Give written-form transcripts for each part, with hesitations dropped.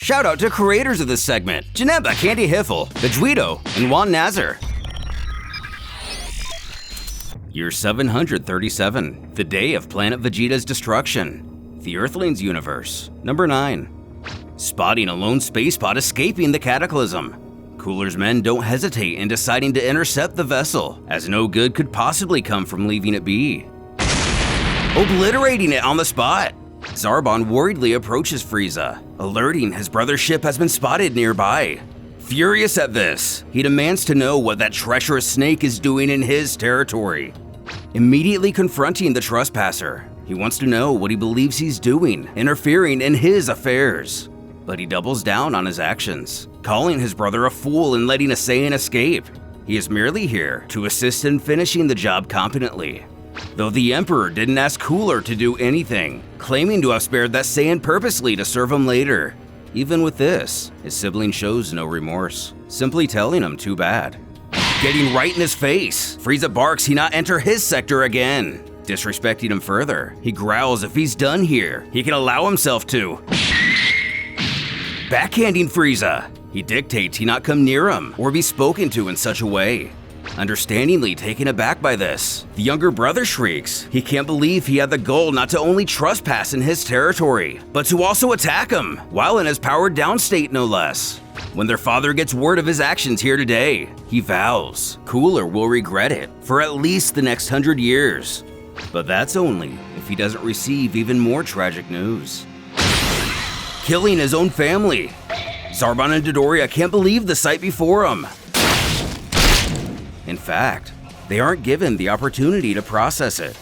Shout out to creators of this segment, JanembasCandyHell, Veguito, and Juan Nasser. Year 737, the day of planet Vegeta's destruction. The Earthlings universe. Number 9. Spotting a lone space pod escaping the cataclysm. Cooler's men don't hesitate in deciding to intercept the vessel, as no good could possibly come from leaving it be. Obliterating it on the spot. Zarbon worriedly approaches Frieza, alerting his brother's ship has been spotted nearby. Furious at this, he demands to know what that treacherous snake is doing in his territory. Immediately confronting the trespasser, he wants to know what he believes he's doing, interfering in his affairs. But he doubles down on his actions, calling his brother a fool and letting a Saiyan escape. He is merely here to assist in finishing the job competently. Though the Emperor didn't ask Cooler to do anything, claiming to have spared that Saiyan purposely to serve him later. Even with this, his sibling shows no remorse, simply telling him too bad. Getting right in his face, Frieza barks he not enter his sector again. Disrespecting him further, he growls if he's done here, he can allow himself to. Backhanding Frieza, he dictates he not come near him or be spoken to in such a way. Understandingly taken aback by this, the younger brother shrieks he can't believe he had the goal not to only trespass in his territory, but to also attack him, while in his powered down state no less. When their father gets word of his actions here today, he vows Cooler will regret it for at least the next 100 years. But that's only if he doesn't receive even more tragic news. Killing his own family. Zarbon and Dodoria can't believe the sight before him. In fact, they aren't given the opportunity to process it.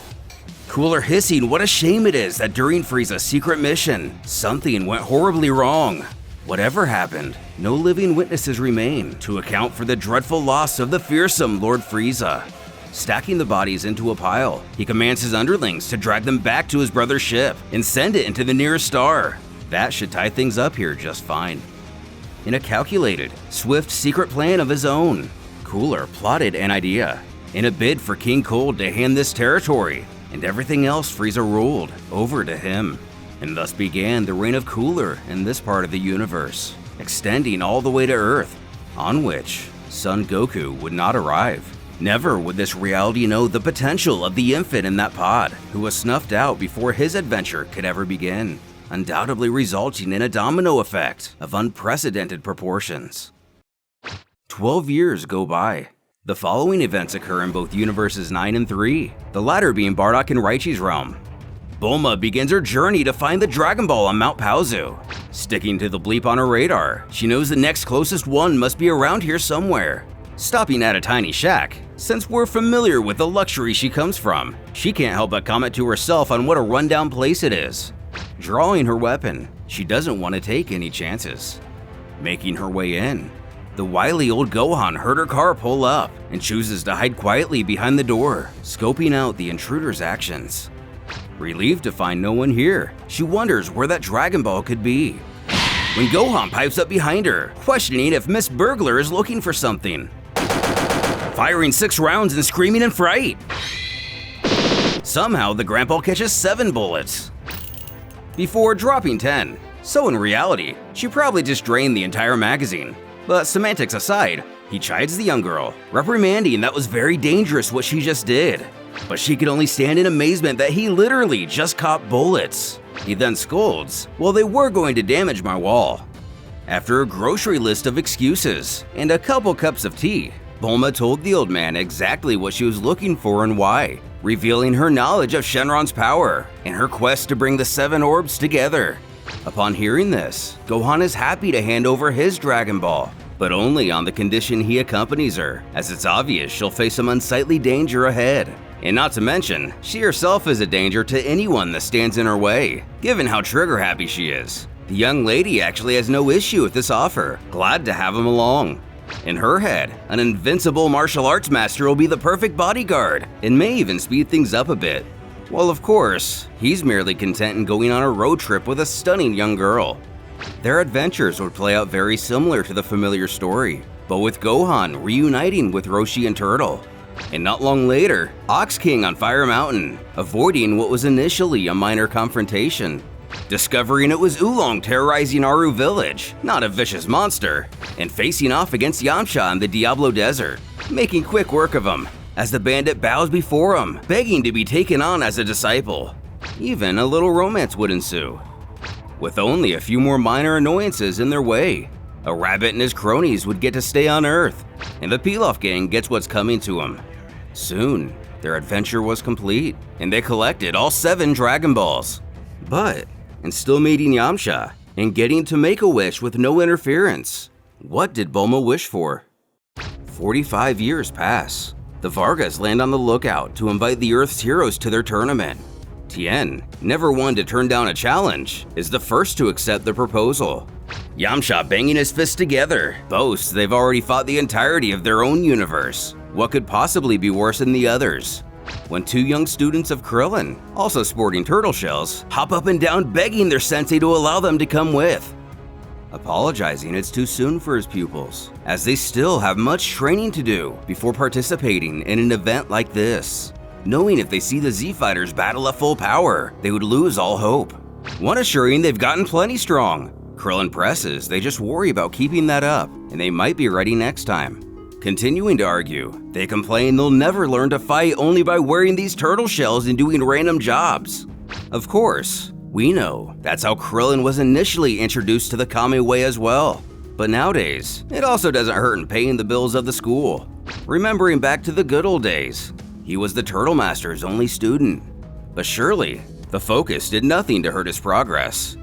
Cooler hissing what a shame it is that during Frieza's secret mission, something went horribly wrong. Whatever happened, no living witnesses remain to account for the dreadful loss of the fearsome Lord Frieza. Stacking the bodies into a pile, he commands his underlings to drag them back to his brother's ship and send it into the nearest star. That should tie things up here just fine. In a calculated, swift secret plan of his own, Cooler plotted an idea in a bid for King Cold to hand this territory and everything else Frieza ruled over to him. And thus began the reign of Cooler in this part of the universe, extending all the way to Earth, on which Son Goku would not arrive. Never would this reality know the potential of the infant in that pod, who was snuffed out before his adventure could ever begin, undoubtedly resulting in a domino effect of unprecedented proportions. 12 years go by. The following events occur in both universes 9 and 3, the latter being Bardock and Raichi's realm. Bulma begins her journey to find the Dragon Ball on Mount Paozu. Sticking to the bleep on her radar, she knows the next closest one must be around here somewhere. Stopping at a tiny shack, since we're familiar with the luxury she comes from, she can't help but comment to herself on what a rundown place it is. Drawing her weapon, she doesn't want to take any chances. Making her way in, the wily old Gohan heard her car pull up and chooses to hide quietly behind the door, scoping out the intruder's actions. Relieved to find no one here, she wonders where that Dragon Ball could be. When Gohan pipes up behind her, questioning if Miss Burglar is looking for something. Firing 6 rounds and screaming in fright. Somehow the Grandpa catches 7 bullets before dropping 10. So in reality, she probably just drained the entire magazine. But semantics aside, he chides the young girl, reprimanding that was very dangerous what she just did. But she could only stand in amazement that he literally just caught bullets. He then scolds, well, they were going to damage my wall. After a grocery list of excuses and a couple cups of tea, Bulma told the old man exactly what she was looking for and why, revealing her knowledge of Shenron's power and her quest to bring the 7 orbs together. Upon hearing this, Gohan is happy to hand over his Dragon Ball, but only on the condition he accompanies her, as it's obvious she'll face some unsightly danger ahead. And not to mention, she herself is a danger to anyone that stands in her way, given how trigger-happy she is. The young lady actually has no issue with this offer, glad to have him along. In her head, an invincible martial arts master will be the perfect bodyguard, and may even speed things up a bit. Well, of course, he's merely content in going on a road trip with a stunning young girl. Their adventures would play out very similar to the familiar story, but with Gohan reuniting with Roshi and Turtle. And not long later, Ox King on Fire Mountain, avoiding what was initially a minor confrontation. discovering it was Oolong terrorizing Aru village, not a vicious monster, and facing off against Yamcha in the Diablo Desert, making quick work of him, as the bandit bows before him, begging to be taken on as a disciple. Even a little romance would ensue, with only a few more minor annoyances in their way. A rabbit and his cronies would get to stay on Earth, and the Pilaf gang gets what's coming to them. Soon, their adventure was complete, and they collected all 7 Dragon Balls. But, in still meeting Yamcha, and getting to make a wish with no interference, what did Bulma wish for? 45 years pass. The Vargas land on the lookout to invite the Earth's heroes to their tournament. Tien, never one to turn down a challenge, is the first to accept the proposal. Yamcha, banging his fists together, boasts they've already fought the entirety of their own universe. What could possibly be worse than the others? When 2 young students of Krillin, also sporting turtle shells, hop up and down begging their sensei to allow them to come with. Apologizing it's too soon for his pupils, as they still have much training to do before participating in an event like this. Knowing if they see the Z-Fighters battle at full power, they would lose all hope. One assuring they've gotten plenty strong. Krillin presses they just worry about keeping that up, and they might be ready next time. Continuing to argue, they complain they'll never learn to fight only by wearing these turtle shells and doing random jobs. Of course, we know that's how Krillin was initially introduced to the Kame way as well. But nowadays, it also doesn't hurt in paying the bills of the school. Remembering back to the good old days, he was the Turtle Master's only student. But surely, the focus did nothing to hurt his progress.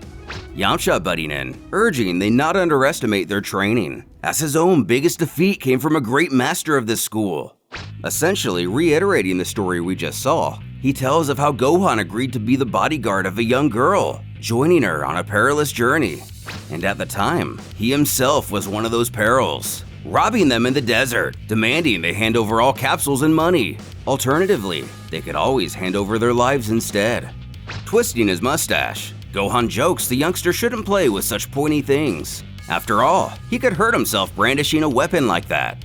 Yamcha butting in, urging they not underestimate their training, as his own biggest defeat came from a great master of this school. Essentially reiterating the story we just saw, he tells of how Gohan agreed to be the bodyguard of a young girl, joining her on a perilous journey. And at the time, he himself was one of those perils, robbing them in the desert, demanding they hand over all capsules and money. Alternatively, they could always hand over their lives instead. Twisting his mustache, Gohan jokes the youngster shouldn't play with such pointy things. After all, he could hurt himself brandishing a weapon like that.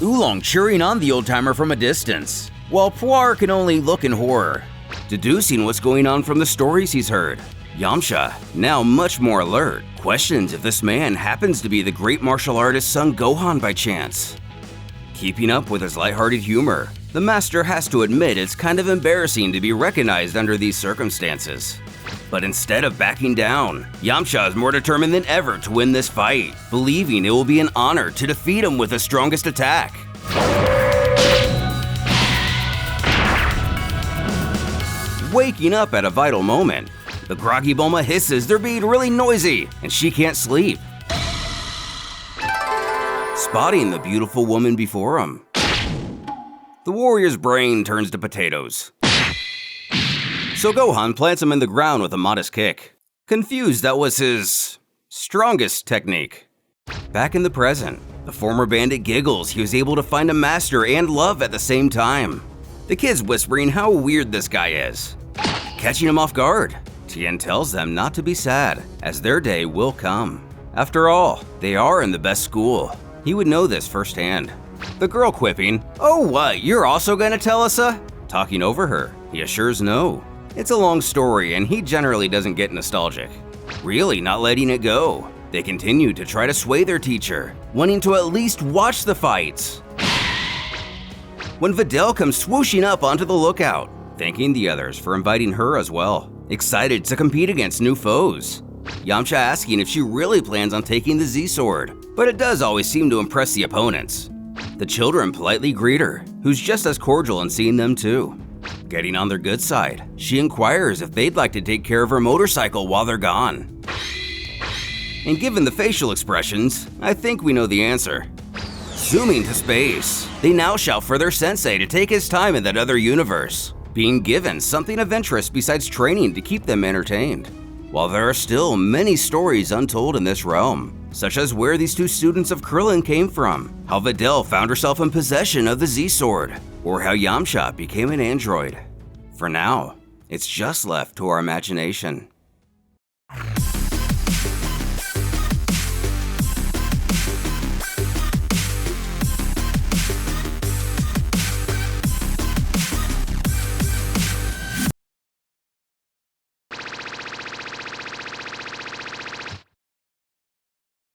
Oolong cheering on the old-timer from a distance, while Puar can only look in horror, deducing what's going on from the stories he's heard. Yamcha, now much more alert, questions if this man happens to be the great martial artist's son Gohan by chance. Keeping up with his lighthearted humor, the master has to admit it's kind of embarrassing to be recognized under these circumstances. But instead of backing down, Yamcha is more determined than ever to win this fight, believing it will be an honor to defeat him with the strongest attack. Waking up at a vital moment, the groggy Bulma hisses they're being really noisy and she can't sleep. Spotting the beautiful woman before him, the warrior's brain turns to potatoes. So Gohan plants him in the ground with a modest kick. Confused that was his strongest technique. Back in the present, the former bandit giggles he was able to find a master and love at the same time. The kid's whispering how weird this guy is. Catching him off guard, Tien tells them not to be sad, as their day will come. After all, they are in the best school. He would know this firsthand. The girl quipping, "Oh what, you're also gonna tell us Talking over her, he assures no. It's a long story and he generally doesn't get nostalgic. Really not letting it go, they continue to try to sway their teacher, wanting to at least watch the fights. When Videl comes swooshing up onto the lookout, thanking the others for inviting her as well, excited to compete against new foes. Yamcha asking if she really plans on taking the Z-Sword, but it does always seem to impress the opponents. The children politely greet her, who's just as cordial in seeing them too. Getting on their good side, she inquires if they'd like to take care of her motorcycle while they're gone. And given the facial expressions, I think we know the answer. Zooming to space, they now shout for their sensei to take his time in that other universe, being given something of interest besides training to keep them entertained. While there are still many stories untold in this realm, such as where these two students of Krillin came from, how Videl found herself in possession of the Z-Sword, or how Yamcha became an android. For now, it's just left to our imagination.